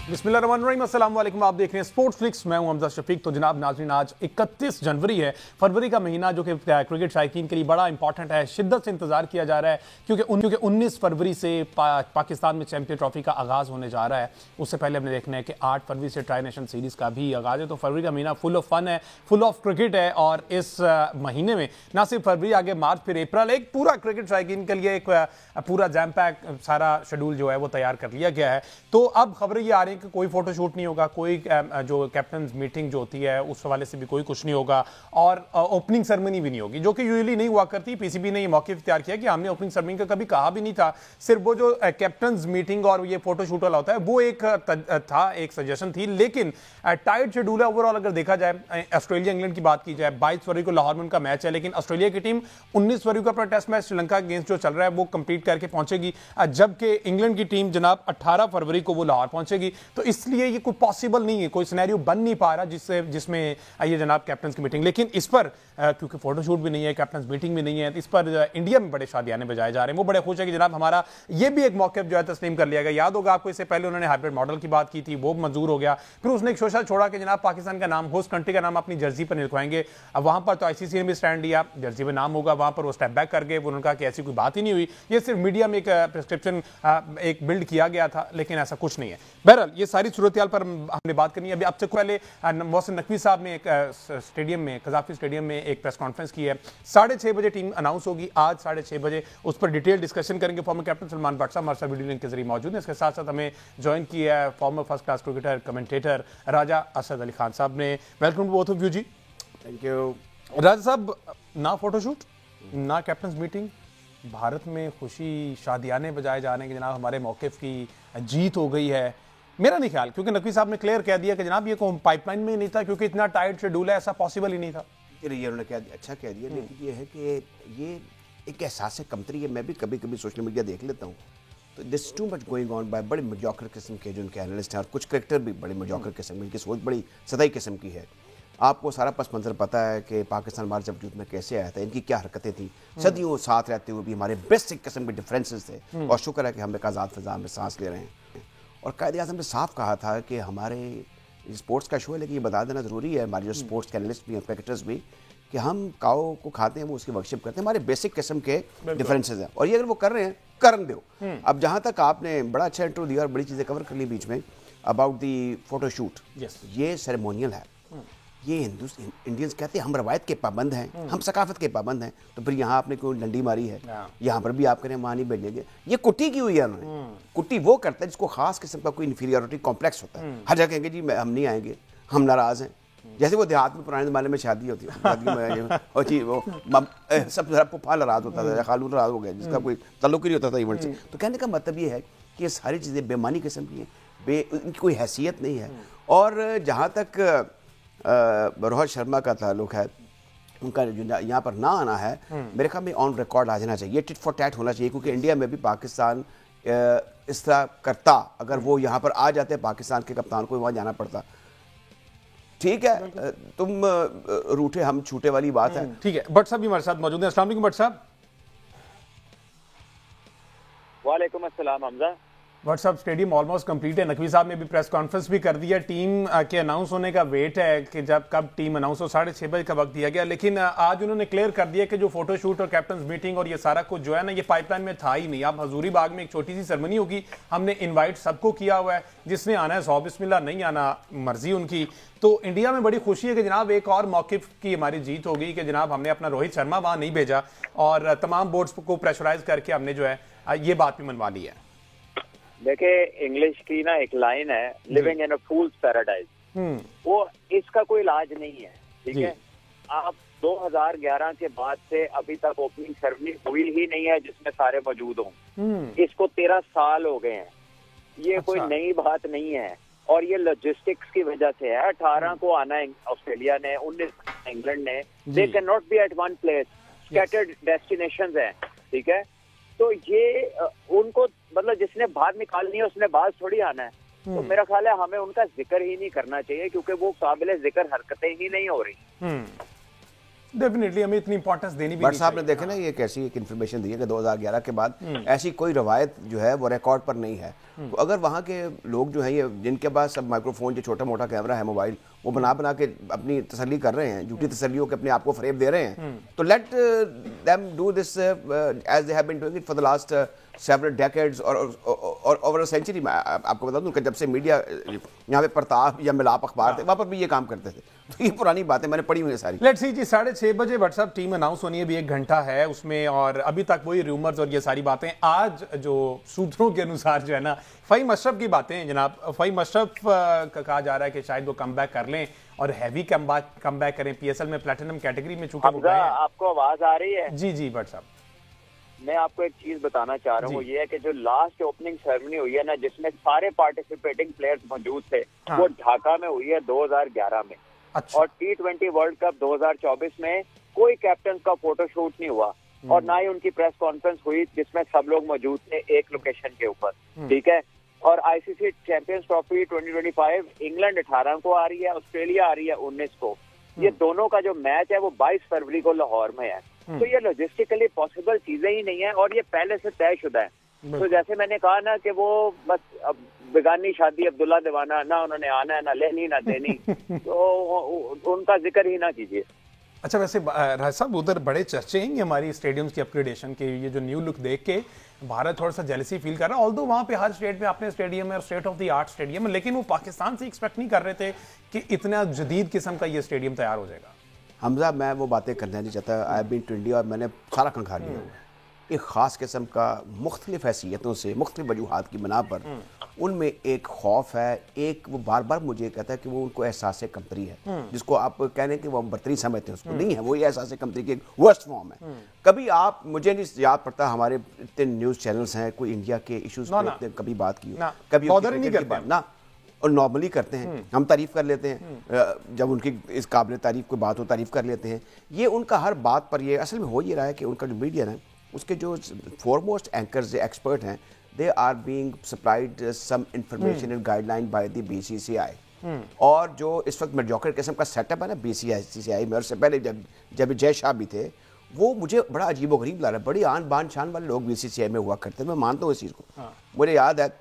बिस्मिल्लाहिर्रहमानिर्रहीम, अस्सलाम वालेकुम। आप देख रहे हैं स्पोर्ट्स फ्लिक्स, मैं हूं हमजा शफीक। तो जनाब नाज़रीन, आज 31 जनवरी है, फरवरी का महीना जो कि क्रिकेट शायकीन के लिए बड़ा इंपॉर्टेंट है। शिद्दत से इंतजार किया जा रहा है क्योंकि 19 फरवरी से पाकिस्तान में चैंपियन ट्रॉफी का आगाज़ होने जा रहा है। उससे पहले हमने देखना है कि 8 फरवरी से ट्राई नेशन सीरीज़ का भी आगाज़ है। तो फरवरी का महीना फुल ऑफ फन है, फुल ऑफ क्रिकेट है। और इस महीने में ना सिर्फ फरवरी, आगे मार्च, फिर अप्रैल, एक पूरा क्रिकेट शायकीन के लिए एक पूरा जैम पैक सारा शेड्यूल जो है वो तैयार कर लिया गया है। तो अब खबरें ये आ रही हैं कि कोई फोटोशूट नहीं होगा, कोई जो कैप्टन मीटिंग जो होती है उस हवाले से भी कोई कुछ नहीं होगा, और ओपनिंग सेरेमनी भी नहीं होगी, जो कि यूजुअली नहीं हुआ करती। पीसीबी ने ये मौके इख्तियार किया कि हमने ओपनिंग सेरेमनी का कभी कहा भी नहीं था। सिर्फ वो जो कैप्टन मीटिंग और ये फोटोशूट वाला होता है वो एक था, एक सजेशन थी। लेकिन टाइट शेड्यूल है ओवरऑल। अगर देखा जाए, ऑस्ट्रेलिया इंग्लैंड की बात की जाए, 22 फरवरी को लाहौर में उनका मैच है, लेकिन ऑस्ट्रेलिया की टीम 19 फरवरी को अपना टेस्ट मैच श्रीलंका अगेंस्ट जो चल रहा है वो कंप्लीट करके पहुंचेगी, जबकि इंग्लैंड की टीम जनाब 18 फरवरी को वो लाहौर पहुंचेगी। तो इसलिए ये कोई पॉसिबल नहीं है, कोई सिनेरियो बन नहीं पा रहा जिसमें ये जनाब कैप्टन की मीटिंग। लेकिन इस पर क्योंकि फोटोशूट भी नहीं है, कैप्टन मीटिंग भी नहीं है, इस पर इंडिया में बड़े शादियाने बजाए जा रहे हैं। वो बड़े खुश है कि जनाब हमारा ये भी एक मौके जो है तस्लीम कर लिया गया। याद होगा आपको, इससे पहले उन्होंने हाइब्रिड मॉडल की बात की थी, वो मंजूर हो गया। फिर उसने एक शोशा छोड़ा कि जनाब पाकिस्तान का नाम, होस्ट कंट्री का नाम अपनी जर्सी पर लिखवाएंगे। अब वहां पर तो आईसीसी ने भी स्टैंड लिया, जर्सी में नाम होगा, वहां पर वो स्टेप बैक कर गए। उन्होंने कहा कि ऐसी कोई बात ही नहीं हुई, ये सिर्फ मीडिया में एक प्रिस्क्रिप्शन एक बिल्ड किया गया था, लेकिन ऐसा कुछ नहीं है। बहरहाल ये सारी सूरत पर हमने बात करनी है। अभी अब से पहले मोहसिन नकवी साहब ने एक स्टेडियम में, कजाफी स्टेडियम में एक प्रेस कॉन्फ्रेंस की है। 6:30 बजे टीम अनाउंस होगी, आज 6:30 बजे। उस पर डिटेल डिस्कशन करेंगे। फॉर्मर कैप्टन सलमान भट्ट साहब हमारे साथ वीडियो लिंक के जरिए मौजूद हैं। इसके साथ साथ हमें ज्वाइन किया है former first class cricketer, commentator Raja Asad Ali Khan sahab ने। Welcome to both of you जी। Thank you. राजा साहब, ना फोटोशूट, ना कैप्टन मीटिंग, भारत में खुशी शादियाने बजाए जाने के जनाब हमारे मौक़िफ़ की जीत हो गई है। मेरा नहीं ख्याल, क्योंकि नकवी साहब ने क्लियर कह दिया कि जनाब ये पाइपलाइन में नहीं था, क्योंकि इतना टाइट शेड्यूल है, ऐसा पॉसिबल ही नहीं था। ये उन्होंने कह दिया, अच्छा कह दिया। लेकिन ये है कि ये एक एहसास कमतरी है। मैं भी कभी कभी सोशल मीडिया देख लेता हूँ, तो this too much going on by बड़े मजाकर किस्म के जो उनके एनालिस्ट हैं, और कुछ क्रिकेटर भी बड़े मजाकर किस्म, इनकी सोच बड़ी सतही किस्म की है। आपको सारा पस मंजर पता है कि पाकिस्तान हमारे जब वजूद में कैसे आया था, इनकी क्या हरकतें थी। सदियों साथ रहते हुए भी हमारे बेसिक किस्म के डिफरेंसेस थे, और शुक्र है कि हम एक आज़ाद फिजा में सांस ले रहे हैं। और कायदे आज़म ने साफ कहा था कि हमारे स्पोर्ट्स का शो है, लेकिन ये बता देना ज़रूरी है, हमारे जो स्पोर्ट्स के एनालिस्ट भी हैं, क्रिकेटर्स भी, कि हम काओ को खाते हैं, वो उसकी वर्शिप करते हैं। हमारे बेसिक किस्म के डिफरेंसेस हैं, और ये अगर वो कर रहे हैं, करन दो। अब जहाँ तक आपने बड़ा अच्छा इंट्रो दिया और बड़ी चीज़ें कवर कर ली बीच में अबाउट दी फोटोशूट, ये सेरेमोनियल है। ये इंडियंस कहते हैं हम रवायत के पाबंद हैं, हम सकाफत के पाबंद हैं। तो फिर यहाँ आपने कोई डंडी मारी है, यहाँ पर भी आप करें, वहाँ नहीं भेजेंगे। ये कुट्टी की हुई है उन्होंने। कुट्टी वो करता है जिसको खास किस्म का कोई इन्फीरियरिटी कॉम्प्लेक्स होता है। हर जगह कहेंगे जी हम नहीं आएंगे, हम नाराज हैं। जैसे वो देहात में पुराने ज़माने में शादी होती है और जी वो सब पुप्पा नाराज होता था, खालू नाराज हो गया, जिसका कोई ताल्लुक ही नहीं होता था इवेंट से। तो कहने का मतलब ये है कि ये सारी चीज़ें बेमानी किस्म की हैं, इनकी कोई हैसियत नहीं है। और जहाँ तक रोहित शर्मा का ताल्लुक है, उनका जो यहाँ पर ना आना है, मेरे ख्याल में ऑन रिकॉर्ड आ जाना चाहिए, टिट फॉर टैट होना चाहिए। क्योंकि इंडिया में भी पाकिस्तान इस तरह करता, अगर वो यहाँ पर आ जाते, पाकिस्तान के कप्तान को वहाँ जाना पड़ता। ठीक है, तुम रूठे हम छूटे वाली बात है। ठीक है, भट्ट साहब भी हमारे साथ मौजूद हैं। अस्सलाम वालेकुम भट्ट साहब। वालेकुम अस्सलाम हमजा। भट्ट साहब, स्टेडियम ऑलमोस्ट कंप्लीट है। नकवी साहब ने भी प्रेस कॉन्फ्रेंस भी कर दिया। टीम के अनाउंस होने का वेट है कि जब कब टीम अनाउंस हो, 6:30 बजे का वक्त दिया गया। लेकिन आज उन्होंने क्लियर कर दिया कि जो फोटोशूट और कैप्टन मीटिंग और ये सारा कुछ जो है ना, ये पाइपलाइन में था ही नहीं। अब हजूरी बाग में एक छोटी सी सेरेमनी होगी, हमने इन्वाइट सबको किया हुआ है, जिसने आना है 100 बिस्मिल्लाह, नहीं आना मर्जी उनकी। तो इंडिया में बड़ी खुशी है कि जनाब एक और मौकिफ की हमारी जीत हो गई कि जनाब हमने अपना रोहित शर्मा वहां नहीं भेजा, और तमाम बोर्ड्स को प्रेशराइज करके हमने जो है ये बात भी मनवा ली है। देखिए, इंग्लिश की ना एक लाइन है, living in a fools paradise. वो इसका कोई इलाज नहीं है। ठीक है, आप 2011 के बाद से अभी तक ओपनिंग सेरेमनी हुई ही नहीं है जिसमें सारे मौजूद हों। इसको 13 साल हो गए हैं। ये कोई नई बात नहीं है, और ये लॉजिस्टिक्स की वजह से है। 18 को आना है ऑस्ट्रेलिया ने, 19 इंग्लैंड ने। They can not be at one place, scattered destinations हैं। ठीक है, तो ये उनको मतलब जिसने बात निकालनी है उसने बात थोड़ी आना है। तो मेरा ख्याल है हमें उनका जिक्र ही नहीं करना चाहिए, क्योंकि वो काबिल जिक्र हरकतें ही नहीं हो रही। डेफिनेटली हमें इतनी इंपॉर्टेंस देनी भी बट नहीं साहब ने चाहिए। देखे ना, ये कैसी एक इन्फॉर्मेशन दी है कि 2011 के बाद ऐसी कोई रवायत जो है वो रिकॉर्ड पर नहीं है। तो अगर वहाँ के लोग जो हैं, ये जिनके पास सब माइक्रोफोन, जो छोटा मोटा कैमरा है, मोबाइल, वो बना बना के अपनी तसल्ली कर रहे हैं, झूठी तसल्लियों के अपने आप को फरेब दे रहे हैं, तो let them do this as they have been doing it for the last several decades और ओवर अ सेंचुरी। मैं आपको बता दूं कि जब से मीडिया यहाँ पे प्रताप या मिलाप अखबार थे, वहाँ पर भी ये काम करते थे। तो ये पुरानी बातें मैंने पढ़ी हुई है सारी। लेट्स सी जी, 6:30 बजे व्हाट्सएप टीम अनाउंस होनी है, अभी 1 घंटा है उसमें, और अभी तक वही रूमर्स और ये सारी बातें। आज जो सूत्रों के अनुसार जो है ना, फ़हीम अशरफ की बातें हैं जनाब। फ़हीम अशरफ का कहा जा रहा है कि शायद वो कम बैक कर लें और हैवी कम बैक करें PSL में, प्लेटिनम कैटेगरी में चूंकि वो गए हैं। आपको आवाज आ रही है? जी जी व्हाट्सएप। मैं आपको एक चीज बताना चाह रहा हूँ, ये है कि जो लास्ट ओपनिंग सेरेमनी हुई है ना, जिसमें सारे पार्टिसिपेटिंग प्लेयर्स मौजूद थे, हाँ। वो ढाका में हुई है 2011 में। अच्छा। और T20 वर्ल्ड कप 2024 में कोई कैप्टन का फोटोशूट नहीं हुआ और ना ही उनकी प्रेस कॉन्फ्रेंस हुई जिसमें सब लोग मौजूद थे एक लोकेशन के ऊपर, ठीक है। और ICC चैंपियंस ट्रॉफी 2025 इंग्लैंड 18 को आ रही है, ऑस्ट्रेलिया आ रही है 19 को। ये दोनों का जो मैच है वो 22 फरवरी को लाहौर में है। तो ये लॉजिस्टिकली पॉसिबल चीजें ही नहीं है और ये पहले से तयशुदा है। तो जैसे मैंने कहा ना कि वो बस अब बेगानी शादी अब्दुल्ला दीवाना, ना उन्होंने आना है, ना लेनी ना देनी, तो उनका जिक्र ही ना कीजिए। अच्छा, वैसे राज साहब, उधर बड़े चर्चे हैं हमारी स्टेडियम्स की अपग्रेडेशन के, ये जो न्यू लुक देख के भारत थोड़ा सा जेलसी फील कर रहा है। ऑल्दो वहाँ पे हर स्टेट में अपने स्टेडियम है और state of the art stadium है, लेकिन वो पाकिस्तान से एक्सपेक्ट नहीं कर रहे थे कि इतना जदीद किस्म का ये स्टेडियम तैयार हो जाएगा। हमजा, मैं वो बातें करना नहीं चाहता। I have been to India और मैंने सारा खंगार लिया हुआ है। एक ख़ास किस्म का मुख्तलिफ हैसियतों से, मुख्तलिफ वजूहात की बिना पर उनमें एक खौफ है। एक वो बार बार मुझे कहता है कि वो उनको एहसास कमतरी है, जिसको आप कहने कि वो बर्तरी समझते हैं, उसको नहीं है। वो ये एहसास कमतरी की एक वर्स्ट फॉर्म है। कभी आप, मुझे नहीं याद पड़ता हमारे इतने न्यूज़ चैनल्स हैं, कोई इंडिया के इशूज़ पे कभी बात की हो, कभी नहीं करते ना, और नॉर्मली करते हैं। हम तारीफ कर लेते हैं, जब उनकी इस काबिल तारीफ कोई बात हो तारीफ कर लेते हैं। ये उनका हर बात पर ये असल में हो ये रहा है कि उनका जो मीडिया है, उसके जो फॉरमोस्ट एंकर्स एक्सपर्ट हैं, they are being supplied some information and guideline by the BCCI। और जो इस वक्त मेडियोकर किस्म का सेटअप है ना BCCI में, और से पहले जब जय शाह भी थे, वो मुझे बड़ा अजीब व गरीब लग रहा है। बड़ी आन बान शान वाले लोग BCCI में हुआ करते हैं, मैं मानता हूँ इस चीज़ को। मुझे याद है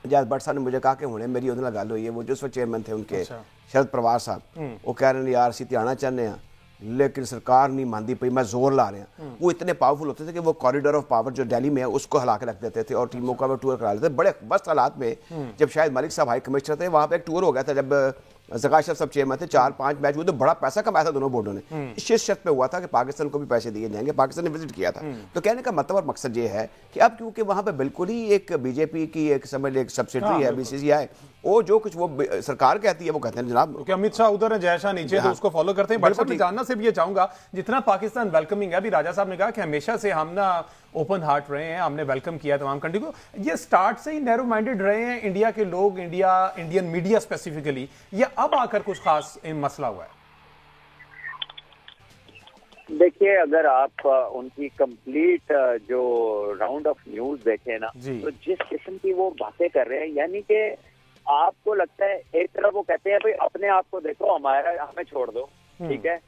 जयाद भट्ट साहब ने मुझे कहा कि हुणे मेरी उन्हें लगा लो, ये वो जो चेयरमैन थे उनके, शरद पवार साहब, वो कह रहे हैं यार असी आना चाहते हैं लेकिन सरकार नहीं मानती पई, मैं जोर ला रहे हैं। वो इतने पावरफुल होते थे कि वो कॉरिडोर ऑफ पावर जो दिल्ली में है उसको हिला के रख देते थे और टीमों का वो टूर करा लेते थे। बड़े मस्त हालात में, जब शायद मलिक साहब हाई कमिश्नर थे, वहाँ पे एक टूर हो गया था, जब ज़कात शरीफ साहब चेयरमैन थे, 4-5 मैच हुए, तो बड़ा पैसा कमाया था दोनों बोर्डों ने। इस शर्त पे हुआ था कि पाकिस्तान को भी पैसे दिए जाएंगे। पाकिस्तान ने विजिट किया था। तो कहने का मतलब और मकसद ये है कि अब क्योंकि वहाँ पे बिल्कुल ही एक बीजेपी की एक समझ एक सब्सिडरी है BCCI, वो जो कुछ वो सरकार कहती है वो कहते हैं जनाब। क्योंकि अमित शाह उधर है, जय शाह नीचे, तो उसको फॉलो करते हैं। बट मैं जानना सिर्फ ये चाहूंगा, जितना पाकिस्तान वेलकमिंग है, अभी राजा साहब ने कहा कि हमेशा से हम ना ओपन हार्ट रहे हैं, हमने वेलकम किया तमाम कंट्री को। ये स्टार्ट से ही नैरो माइंडेड रहे हैं इंडिया के लोग, इंडियन मीडिया स्पेसिफिकली, या अब आकर कुछ खास मसला हुआ है? देखिए, अगर आप उनकी कंप्लीट जो राउंड ऑफ न्यूज देखें ना, तो जिस किस्म की वो बातें कर रहे हैं, यानी कि आपको लगता है एक तरफ वो कहते हैं भाई अपने आप को देखो, हमें छोड़ दो, ठीक है,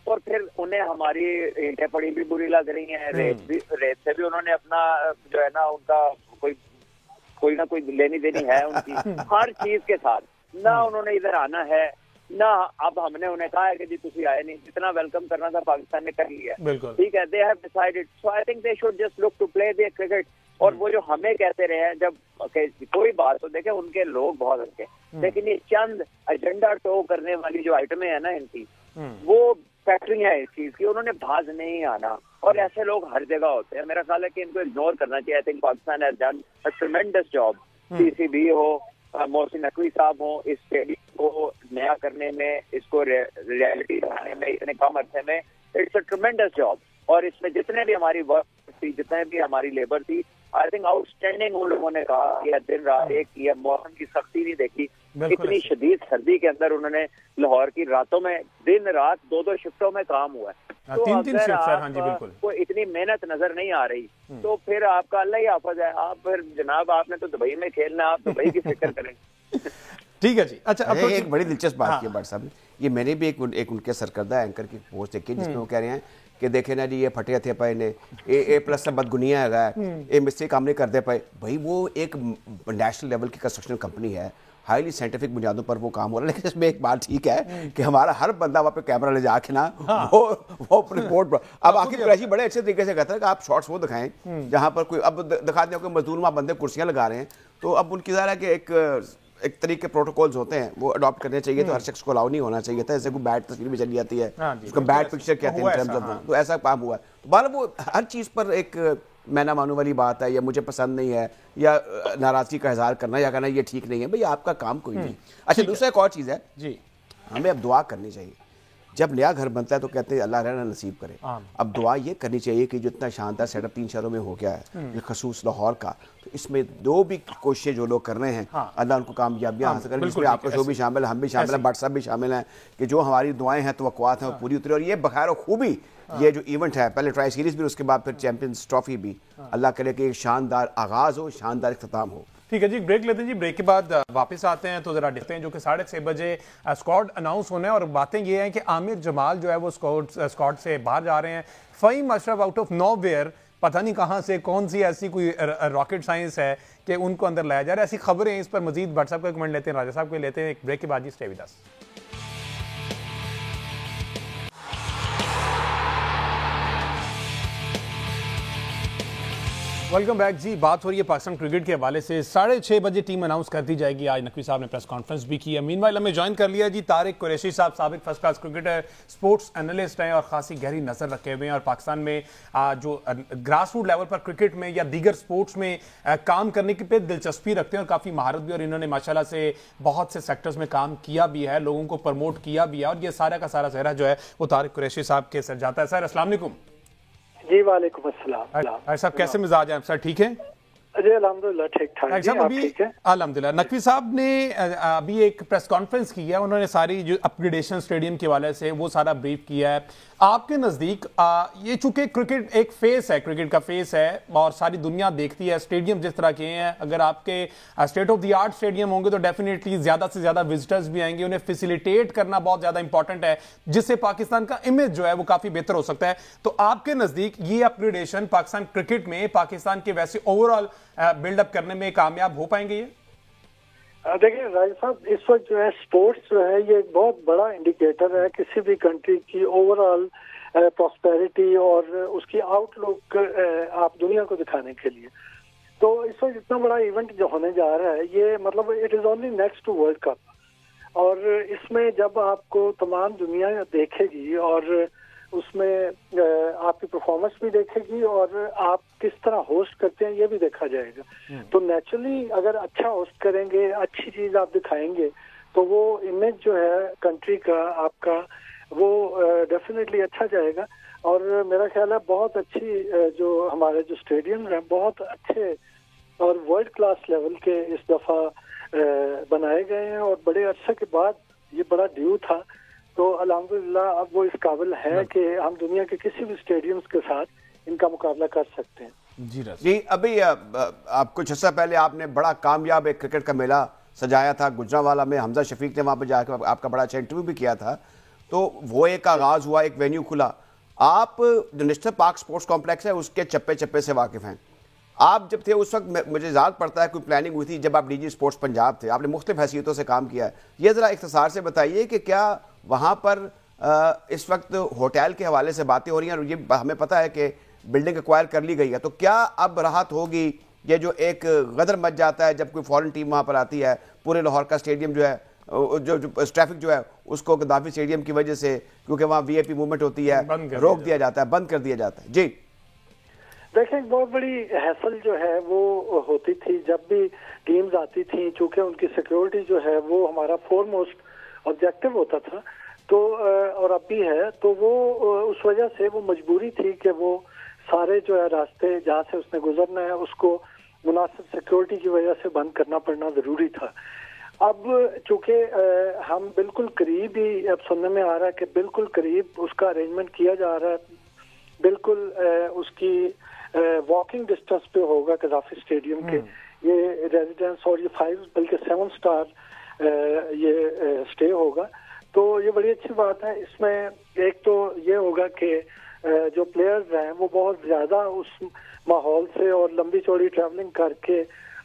और फिर उन्हें हमारी ईंटें पड़ी भी बुरी लग रही हैं, रेत से भी उन्होंने अपना जो है ना, उनका कोई ना कोई लेनी देनी है उनकी हर चीज के साथ। ना उन्होंने इधर आना है, ना अब हमने उन्हें कहा है कि जी तुसी आए नहीं, जितना वेलकम करना था पाकिस्तान ने कर लिया, ठीक है। They have decided, so I think they should just look to play their cricket. और वो जो हमें कहते रहे हैं, जब कोई बात तो देखे, उनके लोग बहुत अच्छे, लेकिन ये चंद एजेंडा टो करने वाली जो आइटमें है ना इनकी, वो फैक्ट्री है इस चीज की, उन्होंने भाज नहीं आना। और ऐसे लोग हर जगह होते हैं। मेरा ख्याल है कि इनको इग्नोर करना चाहिए। I think Pakistan has done a ट्रेमेंडस job. CCB हो, मोहसिन नकवी साहब हो, इस स्टेडियम को नया करने में, इसको रियलिटी बनाने में इतने कम अरसे में, इट्स अ ट्रेमेंडस जॉब। और इसमें जितने भी हमारी वर्क थी, जितने भी हमारी लेबर थी, आई थिंक आउटस्टैंडिंग उन लोगों ने कहा कि दिन रात एक किया, मौसम की सख्ती नहीं देखी। इतनी शदीद सर्दी के अंदर उन्होंने लाहौर की रातों में दिन रात 2-2 शिफ्टों में काम हुआ है। तो अगर आपको इतनी मेहनत नजर नहीं आ रही, तो फिर आपका अल्लाह ही हाफ़िज़ है। आप फिर जनाब, आपने तो दुबई में खेलना, आप दुबई की फिक्र करें। ठीक है जी। अच्छा, अब एक बड़ी दिलचस्प बात की भट्ट साहब ने, ये मैंने भी एक उनके सरकर्दा एंकर की पोस्ट देखी जिसमें वो कह रहे हैं कि देखे ना जी ये फटे थे पे ने ए प्लस से बदगुनिया है, ये मिस्टेक काम नहीं करते पाए। भाई वो एक नेशनल लेवल की कंस्ट्रक्शन कंपनी है, हाईली साइंटिफिक बुनियादों पर वो काम हो रहा है। लेकिन इसमें एक बात ठीक है कि हमारा हर बंदा वहाँ पे कैमरा ले जाके ना वो अपने बोर्ड पर अब आखिर कुरैशी बड़े अच्छे तरीके से कहता है कि आप शॉर्ट्स वो दिखाएं जहाँ पर कोई अब दिखाते हैं कि मजदूर वहाँ बंदे कुर्सियाँ लगा रहे हैं, तो अब उनकी ज़ाहिर है कि एक तरीके प्रोटोकॉल्स होते हैं वो अडॉप्ट करने चाहिए, तो हर शख्स को अलाउ नहीं होना चाहिए था। ऐसे कोई बैड तस्वीर भी चली जाती है, उसको बैड पिक्चर कहते हैं इन टर्म्स ऑफ, तो ऐसा काम हुआ है। तो बार वो हर चीज़ पर एक मैं ना मानू वाली बात है, या मुझे पसंद नहीं है, या नाराजगी का इजहार करना, या कहना ये ठीक नहीं है, भाई आपका काम कोई नहीं। अच्छा, दूसरा एक और चीज़ है जी, हमें अब दुआ करनी चाहिए। जब नया घर बनता है तो कहते हैं अल्लाह रहना नसीब करे। अब दुआ ये करनी चाहिए कि जो इतना शानदार सेटअप 3 शहरों में हो गया है, खसूस लाहौर का, तो इसमें जो भी कोशिशें जो लोग कर रहे हैं अल्लाह उनको कामयाबियाँ हासिल करें। इसमें आपका शो भी शामिल है, हम भी शामिल हैं, भट्ट साहब भी शामिल हैं, कि जो हमारी दुआएं हैं तवक्कुआत हैं वो पूरी उतरी। और ये बखैर खूबी ये जो इवेंट है, पहले ट्राई सीरीज भी, उसके बाद फिर चैंपियंस ट्रॉफी भी, अल्लाह करे कि एक शानदार आगाज हो, शानदार इख्तिताम हो। ठीक है जी, ब्रेक लेते हैं जी। ब्रेक के बाद वापस आते हैं तो जरा देखते हैं जो कि 6:30 बजे स्क्वाड अनाउंस होने हैं। और बातें ये हैं कि आमिर जमाल जो है वो स्क्वाड से बाहर जा रहे हैं। Faheem Ashraf out of nowhere, पता नहीं कहां से कौन सी ऐसी कोई रॉकेट साइंस है कि उनको अंदर लाया जा रहा है, ऐसी खबरें हैं। इस पर मजीद भट्ट साहब का कमेंट लेते हैं, राजा साहब को लेते हैं। एक ब्रेक के बाद जी, stay with us. Welcome back जी। बात हो रही है पाकिस्तान क्रिकेट के हवाले से। 6:30 बजे टीम अनाउंस कर दी जाएगी। आज नकवी साहब ने प्रेस कॉन्फ्रेंस भी की है। मीनवाइल हमें ज्वाइन कर लिया जी तारिक कुरैशी साहब, साबिक first class cricketer, sports analyst हैं और खासी गहरी नजर रखे हुए हैं, और पाकिस्तान में जो ग्रास रूट लेवल पर क्रिकेट में या दीगर स्पोर्ट्स में काम करने की पे दिलचस्पी रखते हैं और काफ़ी महारत भी, और इन्होंने माशाल्लाह से बहुत से सेक्टर्स में काम किया भी है, लोगों को प्रमोट किया भी है, और ये सारा का सारा चेहरा जो है वो तारिक कुरैशी साहब के सर जाता है। सर अस्सलाम वालेकुम। जी वालेकुम अस्सलाम। सर कैसे मिजाज हैं सर, ठीक है? जी अल्हम्दुलिल्लाह ठीक ठाक। अभी अल्हम्दुलिल्लाह नकवी साहब ने अभी एक प्रेस कॉन्फ्रेंस की है, उन्होंने सारी जो अपग्रेडेशन स्टेडियम के हवाले से वो सारा ब्रीफ किया है। आपके नज़दीक ये चूंकि क्रिकेट एक फेस है, क्रिकेट का फेस है और सारी दुनिया देखती है, स्टेडियम जिस तरह के हैं, अगर आपके state of the art stadium होंगे तो डेफिनेटली ज़्यादा से ज़्यादा विजिटर्स भी आएंगे, उन्हें फैसिलिटेट करना बहुत ज़्यादा इंपॉर्टेंट है, जिससे पाकिस्तान का इमेज जो है वो काफ़ी बेहतर हो सकता है। तो आपके नज़दीक ये अपग्रेडेशन पाकिस्तान क्रिकेट में पाकिस्तान के वैसे ओवरऑल बिल्डअप करने में कामयाब हो पाएंगे? ये देखिए राज साहब, इस वक्त जो है स्पोर्ट्स जो है ये एक बहुत बड़ा इंडिकेटर है किसी भी कंट्री की ओवरऑल प्रॉस्पेरिटी और उसकी आउटलुक आप दुनिया को दिखाने के लिए। तो इस वक्त इतना बड़ा इवेंट जो होने जा रहा है, ये मतलब it is only next to world cup, और इसमें जब आपको तमाम दुनिया देखेगी और उसमें आपकी परफॉर्मेंस भी देखेगी और आप किस तरह होस्ट करते हैं ये भी देखा जाएगा। तो नेचुरली अगर अच्छा होस्ट करेंगे, अच्छी चीज आप दिखाएंगे, तो वो इमेज जो है कंट्री का आपका वो डेफिनेटली अच्छा जाएगा। और मेरा ख्याल है बहुत अच्छी जो हमारे जो स्टेडियम हैं बहुत अच्छे और वर्ल्ड क्लास लेवल के इस दफा बनाए गए हैं, और बड़े अरसे के बाद ये बड़ा ड्यू था। तो अल्हम्दुलिल्लाह अब वो इस काबिल है कि हम दुनिया के किसी भी स्टेडियम्स के साथ इनका मुकाबला कर सकते हैं। जी अभी आप कुछ अर्सा पहले आपने बड़ा कामयाब एक क्रिकेट का मेला सजाया था गुजरांवाला में, हमजा शफीक ने वहाँ पर जाकर आपका बड़ा अच्छा इंटरव्यू भी किया था। तो वो एक आगाज़ हुआ, एक वेन्यू खुला। आप जो नेशनल पार्क स्पोर्ट्स कॉम्प्लेक्स है उसके चप्पे चप्पे से वाकिफ़ हैं। आप जब थे उस वक्त मुझे याद पड़ता है कोई प्लानिंग हुई थी जब आप डीजी स्पोर्ट्स पंजाब थे, आपने मुख्तलिफ हैसियतों से काम किया है। ये ज़रा इख्तिसार से बताइए कि क्या वहाँ पर इस वक्त होटल के हवाले से बातें हो रही हैं, और ये हमें पता है कि बिल्डिंग एक्वायर कर ली गई है, तो क्या अब राहत होगी? ये जो एक गदर मच जाता है जब कोई फॉरेन टीम वहाँ पर आती है, पूरे लाहौर का स्टेडियम जो है जो ट्रैफिक जो है उसको गद्दाफी स्टेडियम की वजह से, क्योंकि वहाँ वीआईपी मूवमेंट होती है, रोक दिया जाता है, बंद कर दिया जाता है। जी देखिए, एक बहुत बड़ी हैसल जो है वो होती थी जब भी टीम्स आती थी, चूंकि उनकी सिक्योरिटी जो है वो हमारा फोरमोस्ट ऑब्जेक्टिव होता था, तो और अब भी है। तो वो उस वजह से वो मजबूरी थी कि वो सारे जो है रास्ते जहाँ से उसने गुजरना है उसको मुनासिब सिक्योरिटी की वजह से बंद करना पड़ना जरूरी था। अब चूंकि हम बिल्कुल करीब ही, अब सुनने में आ रहा है कि बिल्कुल करीब उसका अरेंजमेंट किया जा रहा है, बिल्कुल उसकी वॉकिंग डिस्टेंस पे होगा गद्दाफी स्टेडियम के ये रेजिडेंस, और ये 5 बल्कि 7 स्टार ये स्टे होगा। तो ये बड़ी अच्छी बात है। इसमें एक तो ये होगा कि जो प्लेयर्स हैं वो बहुत ज़्यादा उस माहौल से और लंबी चौड़ी ट्रैवलिंग करके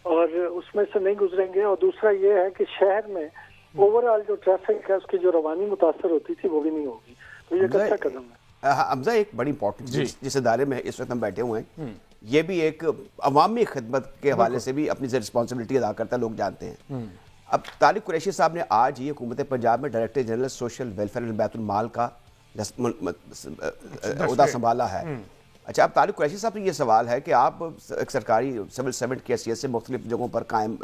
और उसमें से नहीं गुजरेंगे। और दूसरा ये है कि शहर में ओवरऑल जो ट्रैफिक है उसकी जो रवानी मुतासर होती थी वो भी नहीं होगी। तो ये एक अच्छा कदम है। हमजा, एक बड़ी इंपॉर्टेंट जिस इदारे में इस वक्त हम बैठे हुए हैं, ये भी एक अवामी खिदमत के हवाले से भी अपनी रिस्पॉन्सिबिलिटी अदा करता है, लोग जानते हैं। अब तारिक कुरैशी साहब ने आज ही हुकूमत पंजाब में director general social welfare and Baitul Maal का ओहदा संभाला है। अच्छा, अब तारिक कुरैशी साहब से ये सवाल है कि आप एक सरकारी सिविल सर्वेंट की हैसियत से मुख्तलिफ जगहों पर कायम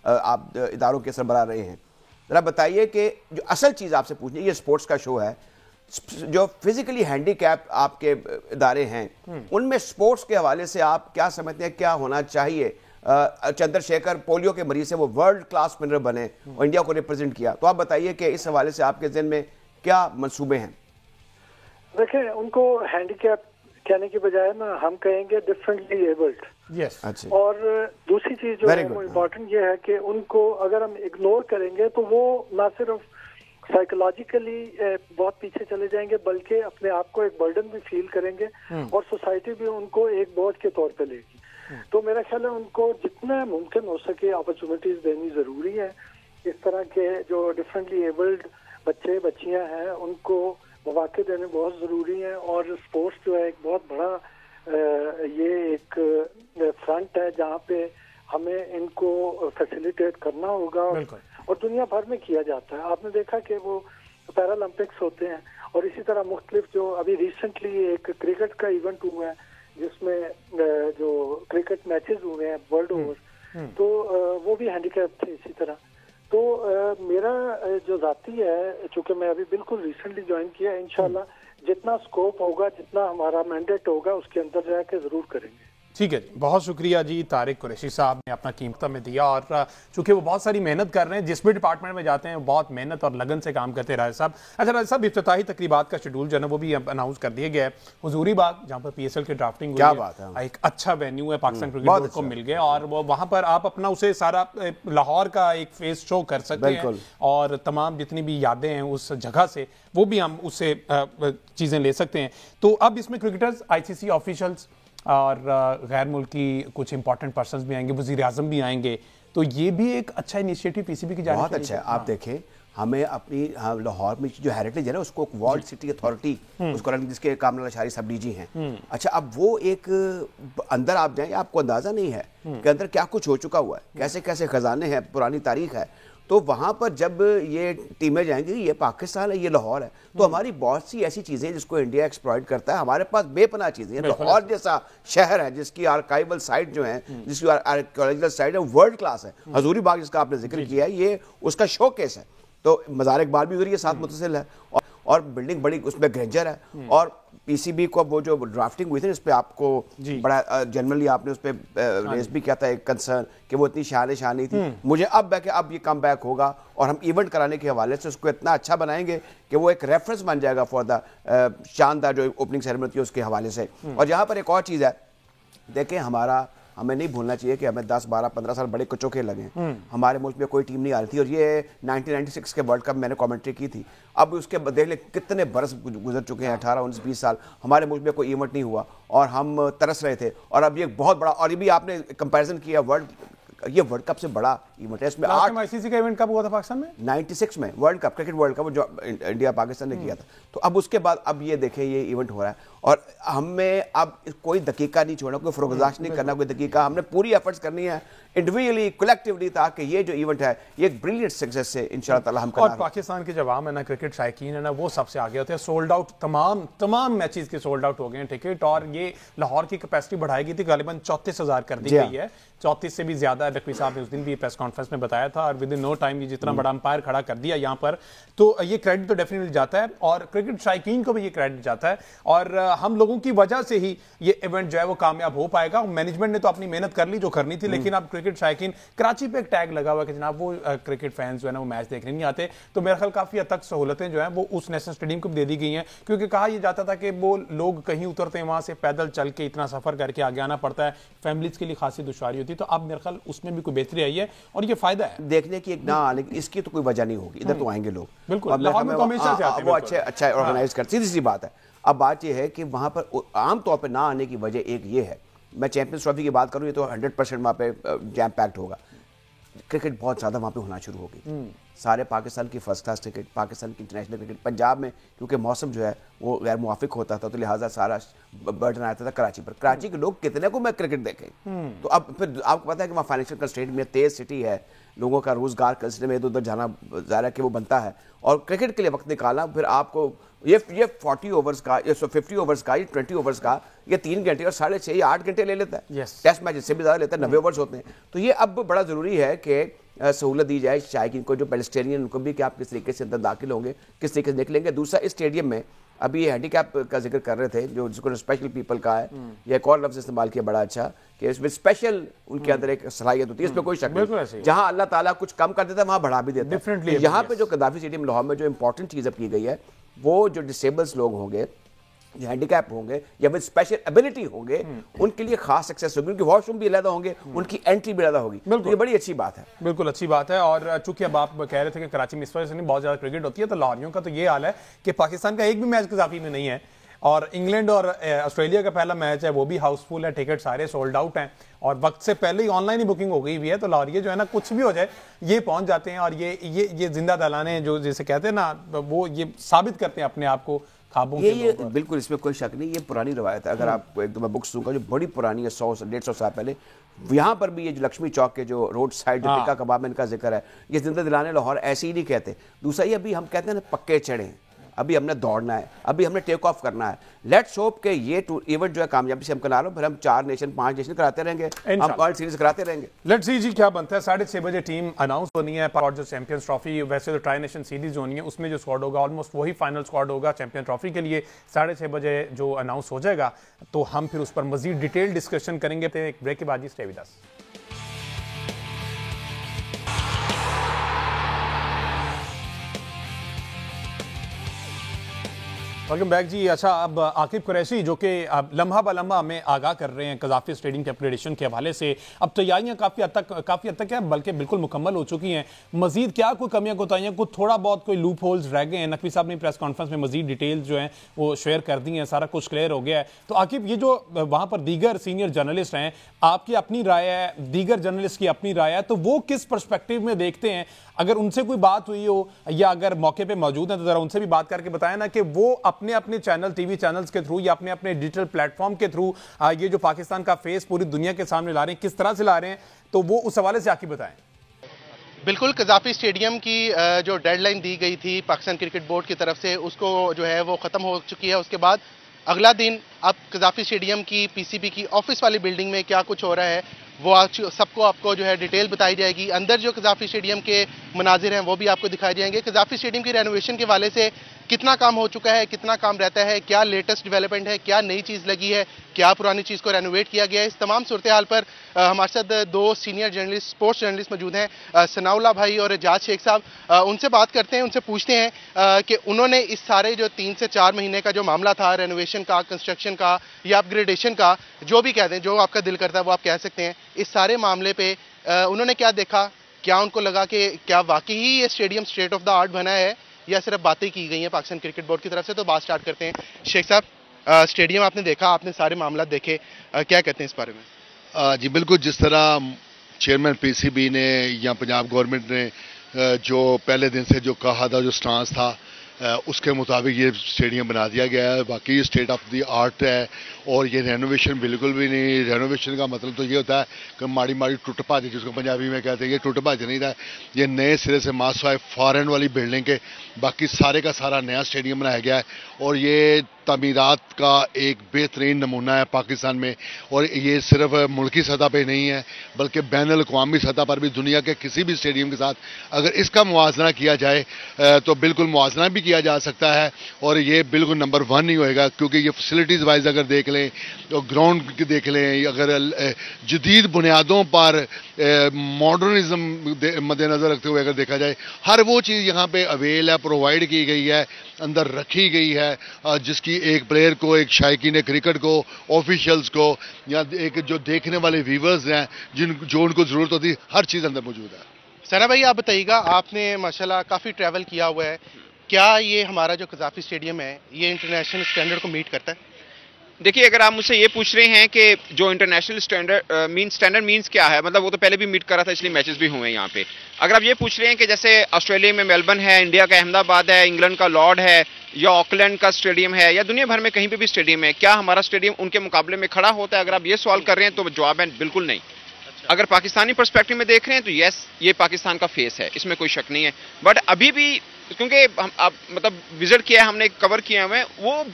आप इदारों के सरबराह रहे हैं। जरा बताइए कि जो असल चीज़ आपसे पूछनी है, ये स्पोर्ट्स का शो है, जो फिजिकली हैंडीकैप आपके इदारे हैं उनमें स्पोर्ट्स के हवाले से आप क्या समझते हैं, क्या होना चाहिए? चंद्रशेखर पोलियो के मरीज से वो वर्ल्ड क्लास विनर बने और इंडिया को रिप्रेजेंट किया, तो आप बताइए कि इस हवाले से आपके ज़हन में क्या मंसूबे हैं? देखिए, उनको हैंडीकैप कहने की बजाय ना हम कहेंगे डिफरेंटली एबल्ड। यस। अच्छा। और दूसरी चीज जो है वो इम्पोर्टेंट ये है कि उनको अगर हम इग्नोर करेंगे तो वो ना सिर्फ साइकोलॉजिकली बहुत पीछे चले जाएंगे बल्कि अपने आप को एक बर्डन भी फील करेंगे और सोसाइटी भी उनको एक बोझ के तौर पे लेगी। तो मेरा ख्याल है उनको जितना मुमकिन हो सके अपॉर्चुनिटीज देनी जरूरी है। इस तरह के जो डिफरेंटली एबल्ड बच्चे बच्चियां हैं उनको मौके देने बहुत जरूरी है। और स्पोर्ट्स जो है एक बहुत बड़ा ये एक फ्रंट है जहाँ पे हमें इनको फैसिलिटेट करना होगा और दुनिया भर में किया जाता है। आपने देखा कि वो पैरालंपिक्स होते हैं और इसी तरह मुख्तलिफ जो अभी रिसेंटली एक क्रिकेट का इवेंट हुआ है जिसमें जो क्रिकेट मैचेस हुए हैं वर्ल्ड ओवर, तो वो भी हैंडीकैप थे इसी तरह। तो मेरा जो जाती है, चूंकि मैं अभी बिल्कुल रिसेंटली ज्वाइन किया, इंशाल्लाह जितना स्कोप होगा, जितना हमारा मैंडेट होगा उसके अंदर जाके जरूर करेंगे। ठीक है जी, बहुत शुक्रिया जी। तारिक कुरैशी साहब ने अपना कीमत में दिया और चूंकि वो बहुत सारी मेहनत कर रहे हैं, जिस भी डिपार्टमेंट में जाते हैं बहुत मेहनत और लगन से काम करते हैं राजा साहब। अच्छा राजा साहब, इफ्तिताही तकरीबात का शेड्यूल जो है वो भी अनाउंस कर दिया गया है। हुजूरी बाग जहाँ पर PSL की ड्राफ्टिंग हुई, क्या बात है, एक अच्छा वेन्यू है, पाकिस्तान क्रिकेट बोर्ड को मिल गया और वो वहां पर आप अपना उसे सारा लाहौर का एक फेस शो कर सकते हैं और तमाम जितनी भी यादें हैं उस जगह से वो भी हम उससे चीजें ले सकते हैं। तो अब इसमें क्रिकेटर्स, ICC ऑफिशियल्स और गैर मुल्की कुछ इंपॉर्टेंट पर्सन्स भी आएंगे, वज़ीर आज़म भी आएंगे, तो ये भी एक अच्छा इनिशिएटिव PCB की जानिब से बहुत अच्छा है। आप देखें, हमें अपनी लाहौर में जो हेरिटेज है ना उसको वर्ल्ड सिटी अथॉरिटी उसको रन, जिसके कामरान अशारी सब डीजी हैं। अच्छा, अब वो एक अंदर आप जाएं, आपको अंदाजा नहीं है कि अंदर क्या कुछ हो चुका हुआ है, कैसे कैसे खजाने हैं, पुरानी तारीख है। तो वहां पर जब ये टीमें जाएंगी, ये पाकिस्तान है, ये लाहौर है, तो हमारी बहुत सी ऐसी चीजें जिसको इंडिया एक्सप्लॉइट करता है, हमारे पास बेपनाह चीजें हैं। लाहौर जैसा शहर है जिसकी आर्काइवल साइट जो है, जिसकी आर्कियोलॉजिकल साइट है वर्ल्ड क्लास है। हजूरी बाग जिसका आपने जिक्र किया है, ये उसका शोकेस है। तो मज़ार इकबाल भी उधर ये साथ मुतसिल है और बिल्डिंग बड़ी उसमें ग्रेंजर है। और PCB को वो जो ड्राफ्टिंग हुई थी इस पर आपको बड़ा जनरली आपने उस पर रेस भी किया था एक कंसर्न कि वो इतनी शान नहीं थी। मुझे अब है कि अब ये कम बैक होगा और हम इवेंट कराने के हवाले से उसको इतना अच्छा बनाएंगे कि वो एक रेफरेंस बन जाएगा फॉर द शानदार जो ओपनिंग सेरेमनी थी उसके हवाले से। और यहाँ पर एक और चीज़ है, देखें हमें नहीं भूलना चाहिए कि हमें 10, 12, 15 साल बड़े कचोके लगे। हमारे मुल्क में कोई टीम नहीं आ रही थी और ये 1996 के वर्ल्ड कप मैंने कमेंट्री की थी। अब उसके देख ले कितने बरस गुजर चुके हैं, 18, 19, 20 साल हमारे मुल्क में कोई इवेंट नहीं हुआ और हम तरस रहे थे। और अब ये बहुत बड़ा, और ये भी आपने कंपैरिजन किया ये वर्ल्ड कप से बड़ा इवेंट है। इसमें ICC का इवेंट कब हुआ था पाकिस्तान में? 96 में world cup, cricket world cup जो इंडिया पाकिस्तान ने किया था। तो अब उसके बाद अब ये देखें ये इवेंट हो रहा है और हमें अब कोई दकीका नहीं छोड़ना, कोई फरोगजाश नहीं करना, कोई दकीका, हमने पूरी एफर्ट्स करनी है इंडिविजुअली, कलेक्टिवली, ताकि ये जो इवेंट है ये एक ब्रिलियंट सक्सेस से इंशाअल्लाह ताला हम करेंगे। और पाकिस्तान के जवाब है ना, क्रिकेट शायकीन है ना, वो सबसे आगे होते हैं। सोल्ड आउट तमाम मैचेस के सोल्ड आउट हो गए हैं टिकट और ये लाहौर की कैपेसिटी बढ़ाई गई थी, गालिबन 34,000 कर दी गई है, 34 से भी ज्यादा। नकवी साहब ने उस दिन भी प्रेस कॉन्फ्रेंस में बताया था और विद इन नो टाइम ये जितना बड़ा अंपायर खड़ा कर दिया यहाँ पर, तो ये क्रेडिट तो डेफिनेटली जाता है और क्रिकेट शायकीन को भी ये क्रेडिट जाता है। और हम लोगों की वजह से ही ये इवेंट जो है वो कामयाब हो पाएगा। मैनेजमेंट ने तो अपनी मेहनत कर ली जो करनी थी, लेकिन अब क्रिकेट शायकीन, कराची पे एक टैग लगा हुआ है कि जनाब वो क्रिकेट फैंस जो है ना वो मैच देखने नहीं आते, तो मेरे ख्याल काफी हद तक सहूलतें जो है वो उस नेशनल स्टेडियम को दे दी गई हैं, क्योंकि कहा यह जाता था कि वो लोग कहीं उतरते हैं वहां से पैदल चल के इतना सफर करके आगे आना पड़ता है, फैमिलीज के लिए खासी दुश्वारी होती है। तो अब मेरे ख्याल उसमें भी कोई बेहतरी आई है और ये फायदा है देखने की। एक ना आने इसकी तो कोई वजह नहीं होगी, इधर तो आएंगे लोग बिल्कुल, वो अच्छा ऑर्गेनाइज करते, सीधी सी बात है। अब बात यह है कि वहां पर आमतौर पर ना आने की वजह एक ये है, मैं चैंपियंस ट्रॉफी की बात करूं, ये तो 100% वहां पे जैम पैक्ड होगा। क्रिकेट बहुत ज्यादा वहां पे होना शुरू हो गई, सारे पाकिस्तान की फर्स्ट क्लास क्रिकेट, पाकिस्तान की इंटरनेशनल क्रिकेट। पंजाब में क्योंकि मौसम जो है वो गैर मुवाफिक होता था, तो लिहाजा सारा बर्डन आता था कराची पर। कराची के लोग कितने को मैं क्रिकेट देखें, तो अब फिर आपको पता है कि वहाँ फाइनेंशियल कंस्ट्रेंट में तेज सिटी है, लोगों का रोजगार कंसिडर में इधर उधर जाना ज़ाहिर है कि वो बनता है, और क्रिकेट के लिए वक्त निकालना, फिर आपको ये 40 ओवर्स का, ये 50 ओवर्स का, ये 20 ओवर्स का, ये 3 घंटे और 6.5 या 8 घंटे ले लेता है। टेस्ट मैच इससे भी ज़्यादा लेता है, 90 ओवर्स होते हैं। तो ये अब बड़ा ज़रूरी है कि सहूलत दी जाए शायकीन को, जो पेलेस्टेरियन, उनको भी कि आप किस तरीके से अंदर दाखिल होंगे, किस तरीके से निकलेंगे। दूसरा, इस स्टेडियम में अभी ये हैंडीकैप का जिक्र कर रहे थे, जो जिसको स्पेशल पीपल का है, या एक और लफ्ज़ इस्तेमाल किया बड़ा अच्छा, कि इसमें स्पेशल उनके अंदर एक सलाहियत होती है, इसमें कोई शक नहीं। जहां अल्लाह ताला कुछ कम कर देता है वहां बढ़ा भी देता है। यहाँ पे जो गद्दाफी स्टेडियम लाहौर में जो इंपॉर्टेंट चीज़ अब की गई है, वो जो डिसेबल्स लोग होंगे, जो हैंडीकैप होंगे या विद स्पेशल एबिलिटी होंगे, उनके लिए खास एक्सेस होगी, उनके वॉशरूम भी अलग होंगे, उनकी एंट्री भी अलग होगी। तो ये बड़ी अच्छी बात है, बिल्कुल अच्छी बात है। और चूंकि अब आप कह रहे थे कि कराची में इस वजह से नहीं बहुत ज्यादा क्रिकेट होती है, तो लाहौरियों का तो ये हाल है कि पाकिस्तान का एक भी मैच कज़ाफी में नहीं है, और इंग्लैंड और ऑस्ट्रेलिया का पहला मैच है वो भी हाउसफुल है, टिकट सारे सोल्ड आउट हैं, और वक्त से पहले ही ऑनलाइन ही बुकिंग हो गई हुई है। तो लाहौरिये जो है ना, कुछ भी हो जाए ये पहुंच जाते हैं, और ये जिंदा दलाने जो जैसे कहते हैं ना, वो ये साबित करते हैं अपने आप को खाबों के ये बिल्कुल, इसमें कोई शक नहीं। ये पुरानी रवायत है। अगर आपको एक दो मैं बुक्स दूंगा जो बड़ी पुरानी है, 100-150 साल पहले, यहाँ पर भी ये जो लक्ष्मी चौक के जो रोड साइड जो टिक्का कबाब में इनका जिक्र है, ये जिंदा दिलाने लाहौर ऐसे ही नहीं कहते। दूसरा, ये अभी हम कहते हैं ना पक्के चढ़े, अभी हमने दौड़ना है, अभी हमने टेक ऑफ करना है। लेट्स होप कि ये इवेंट जो है कामयाबी से हम करा लो, फिर हम 4 नेशन 5 नेशन कराते रहेंगे, हम वर्ल्ड सीरीज कराते रहेंगे। लेट्स सी जी क्या बनता है। 6:30 बजे टीम अनाउंस होनी है, और जो चैंपियंस ट्रॉफी, वैसे तो ट्राई नेशन सीरीज होनी है, उसमें जो स्क्वाड होगा ऑलमोस्ट वही फाइनल स्क्वाड होगा चैंपियन ट्रॉफी के लिए। 6:30 बजे जो अनाउंस हो जाएगा, तो हम फिर उस पर मजीद डिटेल डिस्कशन करेंगे। एक ब्रेक के बाद जी, stay with us. Welcome back जी। अच्छा, अब आकिब कुरैशी जो कि अब लम्हा ब लम्हा हमें आगाह कर रहे हैं कज़ाफी स्टेडियम के अपग्रेडेशन के हवाले से। अब तैयारियां काफ़ी हद तक है, बल्कि बिल्कुल मुकम्मल हो चुकी हैं। मजीद क्या कोई कमियां कोताहियां, कुछ थोड़ा बहुत कोई लूप होल्स रह गए हैं? नकवी साहब ने प्रेस कॉन्फ्रेंस में मजीद डिटेल्स जो हैं वो शेयर कर दी हैं, सारा कुछ क्लियर हो गया है। तो आकिब, ये जो वहाँ पर दीगर सीनियर जर्नलिस्ट हैं, आपकी अपनी राय है, दीगर जर्नलिस्ट की अपनी राय है, तो वो किस परस्पेक्टिव में देखते हैं? अगर उनसे कोई बात हुई हो या अगर मौके पे मौजूद हैं, तो जरा उनसे भी बात करके बताएं ना कि वो अपने अपने चैनल, टीवी चैनल्स के थ्रू या अपने अपने डिजिटल प्लेटफॉर्म के थ्रू ये जो पाकिस्तान का फेस पूरी दुनिया के सामने ला रहे हैं, किस तरह से ला रहे हैं, तो वो उस हवाले से आके बताएं। बिल्कुल, कज़ाफी स्टेडियम की जो डेडलाइन दी गई थी पाकिस्तान क्रिकेट बोर्ड की तरफ से, उसको जो है वो ख़त्म हो चुकी है। उसके बाद अगला दिन अब कज़ाफी स्टेडियम की पीसीबी की ऑफिस वाली बिल्डिंग में क्या कुछ हो रहा है वो आज सबको आपको जो है डिटेल बताई जाएगी। अंदर जो कज़ाफी स्टेडियम के मनाजिर हैं वो भी आपको दिखाए जाएंगे। कज़ाफी स्टेडियम की रेनोवेशन के हवाले से कितना काम हो चुका है, कितना काम रहता है, क्या लेटेस्ट डेवलपमेंट है, क्या नई चीज़ लगी है, क्या पुरानी चीज़ को रेनोवेट किया गया है, इस तमाम सूरत हाल पर हमारे साथ 2 सीनियर जर्नलिस्ट, स्पोर्ट्स जर्नलिस्ट मौजूद हैं, सनाउल्लाह भाई और एजाज शेख साहब। उनसे बात करते हैं, उनसे पूछते हैं कि उन्होंने इस सारे जो 3 से 4 महीने का जो मामला था रेनोवेशन का, कंस्ट्रक्शन का या अपग्रेडेशन का, जो भी कहते हैं, जो आपका दिल करता है वो आप कह सकते हैं, इस सारे मामले पे उन्होंने क्या देखा, क्या उनको लगा कि क्या वाकई ही ये stadium state of the art बना है या सिर्फ बातें की गई हैं पाकिस्तान क्रिकेट बोर्ड की तरफ से। तो बात स्टार्ट करते हैं। शेख साहब, स्टेडियम आपने देखा, आपने सारे मामला देखे, क्या कहते हैं इस बारे में? जी बिल्कुल, जिस तरह चेयरमैन पीसीबी ने या पंजाब गवर्नमेंट ने जो पहले दिन से जो कहा था, जो स्टांस था, उसके मुताबिक ये स्टेडियम बना दिया गया है। बाकी ये स्टेट ऑफ द आर्ट है और ये रेनोवेशन बिल्कुल भी नहीं। रेनोवेशन का मतलब तो ये होता है कि माड़ी माड़ी टूट भाज, जिसको पंजाबी में कहते हैं, ये टूट भाज नहीं था। ये नए सिरे से मास्वाइफ फॉरेन वाली बिल्डिंग के बाकी सारे का सारा नया स्टेडियम बनाया गया है और ये तामीरात का एक बेहतरीन नमूना है पाकिस्तान में। और ये सिर्फ मुल्की सतह पे नहीं है बल्कि बैनुल अक़वामी सतह पर भी दुनिया के किसी भी स्टेडियम के साथ अगर इसका मुआवजा किया जाए तो बिल्कुल मुआवजा भी किया जा सकता है और ये बिल्कुल नंबर 1 ही होएगा, क्योंकि ये फैसिलिटीज़ वाइज अगर देख लें तो ग्राउंड देख लें, अगर जदीद बुनियादों पर मॉडर्निज्म मद्देनज़र रखते हुए अगर देखा जाए, हर वो चीज़ यहाँ पे अवेल है, प्रोवाइड की गई है, अंदर रखी गई है, जिसकी एक प्लेयर को, एक शायकीन क्रिकेट को, ऑफिशियल्स को या एक जो देखने वाले व्यूवर्स हैं जो उनको ज़रूरत होती है, हर चीज़ अंदर मौजूद है। सना भाई आप बताइएगा, आपने माशाल्लाह काफ़ी ट्रैवल किया हुआ है, क्या ये हमारा जो कज़ाफ़ी स्टेडियम है ये इंटरनेशनल स्टैंडर्ड को मीट करता है? देखिए, अगर आप मुझसे ये पूछ रहे हैं कि जो इंटरनेशनल स्टैंडर्ड मीन्स क्या है, मतलब वो तो पहले भी मीट कर रहा था, इसलिए मैचेस भी हुए हैं यहाँ पे। अगर आप ये पूछ रहे हैं कि जैसे ऑस्ट्रेलिया में मेलबर्न है, इंडिया का अहमदाबाद है, इंग्लैंड का लॉर्ड है या ऑकलैंड का स्टेडियम है या दुनिया भर में कहीं पे भी स्टेडियम है, क्या हमारा स्टेडियम उनके मुकाबले में खड़ा होता है? अगर आप ये सवाल कर रहे हैं तो जवाब है बिल्कुल नहीं। अगर पाकिस्तानी पर्सपेक्टिव में देख रहे हैं तो यस, ये पाकिस्तान का फेस है, इसमें कोई शक नहीं है। बट अभी भी क्योंकि हम मतलब विजिट किया है हमने, कवर किया हुआ है, वो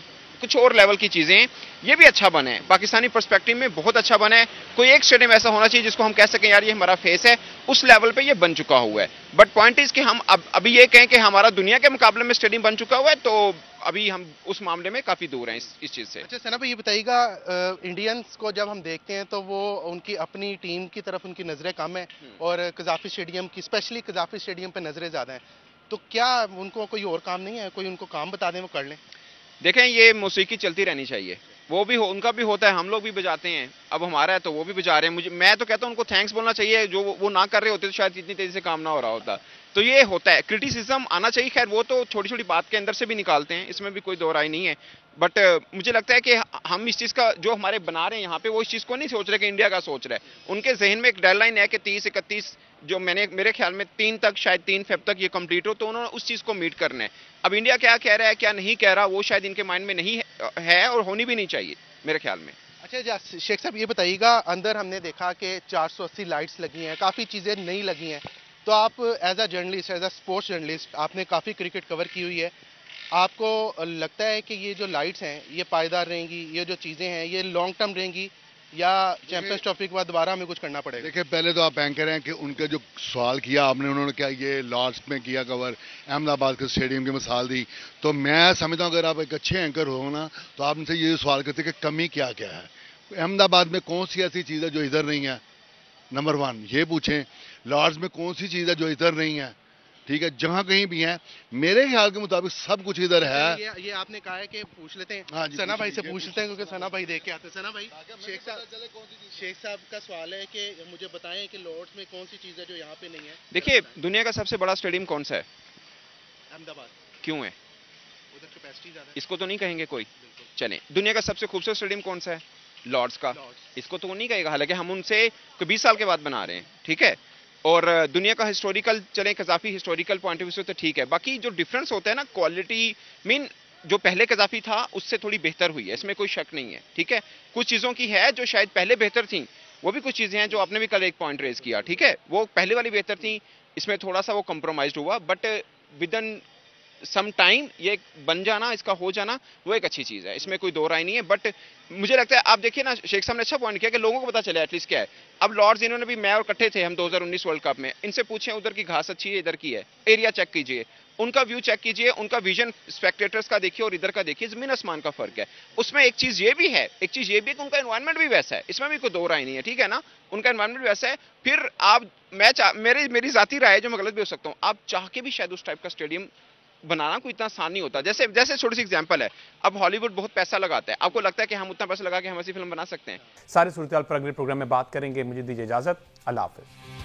कुछ और लेवल की चीजें हैं, ये भी अच्छा बना है पाकिस्तानी पर्सपेक्टिव में, बहुत अच्छा बना है। कोई एक स्टेडियम ऐसा होना चाहिए जिसको हम कह सकें यार ये हमारा फेस है, उस लेवल पे ये बन चुका हुआ है। बट पॉइंट इज कि हम अभी ये कहें कि हमारा दुनिया के मुकाबले में स्टेडियम बन चुका हुआ है, तो अभी हम उस मामले में काफी दूर हैं इस चीज से। अच्छा सना भाई ये बताइएगा, इंडियंस को जब हम देखते हैं तो वो उनकी अपनी टीम की तरफ उनकी नजरें कम है और कज़ाफ़ी स्टेडियम की, स्पेशली कज़ाफ़ी स्टेडियम पे नजरें ज्यादा हैं, तो क्या उनको कोई और काम नहीं है? कोई उनको काम बता दें वो कर लें? देखें, ये मौसीकी चलती रहनी चाहिए, वो भी उनका भी होता है, हम लोग भी बजाते हैं, अब हमारा है तो वो भी बजा रहे हैं। मैं तो कहता हूं उनको थैंक्स बोलना चाहिए, जो वो ना कर रहे होते तो शायद इतनी तेजी से काम ना हो रहा होता। तो ये होता है, क्रिटिसिज्म आना चाहिए, खैर वो तो छोटी छोटी बात के अंदर से भी निकालते हैं, इसमें भी कोई दो राय नहीं है। बट मुझे लगता है कि हम इस चीज का जो हमारे बना रहे हैं यहाँ पे, वो इस चीज को नहीं सोच रहे कि इंडिया का सोच रहा है। उनके जहन में एक डेडलाइन है कि 30-31 जो मेरे ख्याल में 3 तक, शायद 3 फेब तक ये कंप्लीट हो, तो उन्होंने उस चीज को मीट करना है। अब इंडिया क्या कह रहा है क्या नहीं कह रहा, वो शायद इनके माइंड में नहीं है और होनी भी नहीं चाहिए मेरे ख्याल में। अच्छा शेख साहब ये बताइएगा, अंदर हमने देखा कि 480 लाइट्स लगी हैं, काफ़ी चीज़ें नई लगी हैं, तो आप as a journalist, as a sports journalist, आपने काफ़ी क्रिकेट कवर की हुई है, आपको लगता है कि ये जो लाइट्स हैं ये पायदार रहेंगी, ये जो चीज़ें हैं ये लॉन्ग टर्म रहेंगी या चैंपियंस ट्रॉफी के बाद दोबारा हमें कुछ करना पड़ेगा? देखिए, पहले तो आप एंकर हैं कि उनका जो सवाल किया आपने, उन्होंने क्या ये लॉर्ड्स में किया कवर, अहमदाबाद के स्टेडियम की मिसाल दी, तो मैं समझता हूँ अगर आप एक अच्छे एंकर हो ना तो आप उनसे ये सवाल करते कि कमी क्या क्या है, अहमदाबाद में कौन सी ऐसी चीज़ है जो इधर नहीं है, नंबर 1 ये पूछें। लॉर्ड्स में कौन सी चीज़ है जो इधर नहीं है, ठीक है, जहां कहीं भी है, मेरे ख्याल के मुताबिक सब कुछ इधर है। ये आपने कहा है कि पूछ लेते हैं, हाँ सना भाई से पूछ लेते हैं क्योंकि सना भाई देख के आते हैं। सना भाई, शेख साहब का सवाल है कि मुझे बताएं कि लॉर्ड्स में कौन सी चीज़ है जो यहाँ पे नहीं है? देखिए, दुनिया का सबसे बड़ा स्टेडियम कौन सा है? अहमदाबाद। क्यों है? उधर कैपेसिटी ज़्यादा है। इसको तो नहीं कहेंगे कोई। चलें, दुनिया का सबसे खूबसूरत स्टेडियम कौन सा है? लॉर्ड्स का। इसको तो वो नहीं कहेगा, हालांकि हम उनसे 20 साल के बाद बना रहे हैं, ठीक है। और दुनिया का हिस्टोरिकल चलें, कज़ाफ़ी हिस्टोरिकल पॉइंट ऑफ व्यू से तो ठीक है, बाकी जो डिफरेंस होता है ना, क्वालिटी मीन जो पहले कज़ाफ़ी था उससे थोड़ी बेहतर हुई है, इसमें कोई शक नहीं है, ठीक है। कुछ चीज़ों की है जो शायद पहले बेहतर थी, वो भी कुछ चीज़ें हैं जो आपने भी कल एक पॉइंट रेज किया, ठीक है, वो पहले वाली बेहतर थी, इसमें थोड़ा सा वो कॉम्प्रोमाइज हुआ, but within some time ये बन जाना, इसका हो जाना, वो एक अच्छी चीज़ है, इसमें कोई दो राय नहीं है। बट मुझे लगता है, आप देखिए ना, शेख साहब ने अच्छा पॉइंट किया कि लोगों को पता चले एटलीस्ट क्या है। अब लॉर्ड्स इन्होंने भी, मैं और इकट्ठे थे हम 2019 वर्ल्ड कप में, इनसे पूछें उधर की घास अच्छी है इधर की है, एरिया चेक कीजिए, उनका व्यू चेक कीजिए, उनका विजन स्पेक्टेटर्स का देखिए और इधर का देखिए, जमीन आसमान का फर्क है। उसमें एक चीज ये भी है, कि उनका एनवायरनमेंट भी वैसा है, इसमें भी कोई दो राय नहीं है, ठीक है ना, उनका एनवायरनमेंट वैसा है। फिर आप मेरी जाती राय है, जो मैं गलत भी हो सकता हूं, आप चाह के भी शायद उस टाइप का स्टेडियम बनाना कोई इतना आसान नहीं होता। जैसे छोटी सी एग्जांपल है, अब हॉलीवुड बहुत पैसा लगाता है, आपको लगता है कि हम उतना पैसा लगा के हम ऐसी फिल्म बना सकते हैं? सारी सूरत पर अगले प्रोग्राम में बात करेंगे। मुझे दीजिए इजाजत, अल्लाह हाफिज।